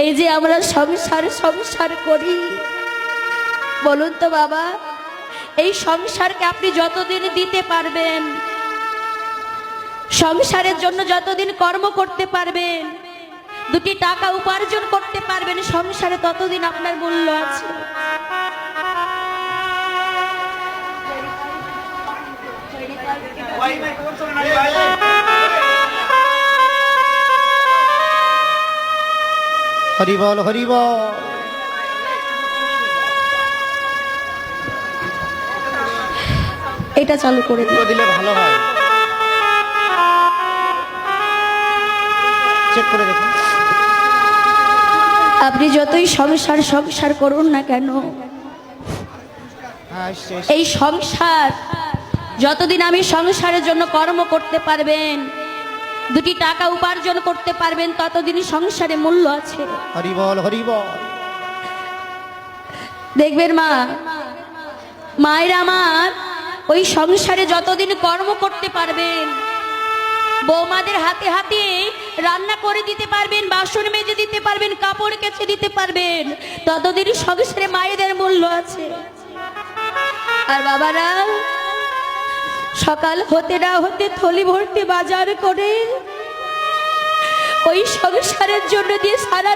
এই যে আমরা সংসার সংসার করি, বলুন তো বাবা, এই সংসারকে আপনি যতদিন দিতে পারবেন, সংসারের জন্য যতদিন কর্ম করতে পারবেন, দুটি টাকা উপার্জন করতে পারবেন সংসারে, ততদিন আপনার মূল্য আছে। হরি বল হরি বল। এটা চালু করে দিলে ভালো হয়, চেক করে দেখুন। আপনি যতই সংসার সংসার করুন না কেন, এই সংসার যতদিন আমি সংসারের জন্য কর্ম করতে পারবেন, দুটি টাকা উপার্জন করতে পারবেন, ততদিনই সংসারে মূল্য আছে। হরি বল হরি বল। দেখবেন মা, মায়ের আমার ওই সংসারে যতদিন কর্ম করতে পারবেন, বৌমাদের হাতে হাতে রান্না করে দিতে পারবেন, বাসন মেজে দিতে পারবেন, কাপড় কেচে দিতে পারবেন, ততদিনই সংসারে মায়েদের মূল্য আছে। আর বাবারা সকাল হতে না হতে থলি ভর্তি বাজার করে ওই সংসারের জন্য দিয়ে সারা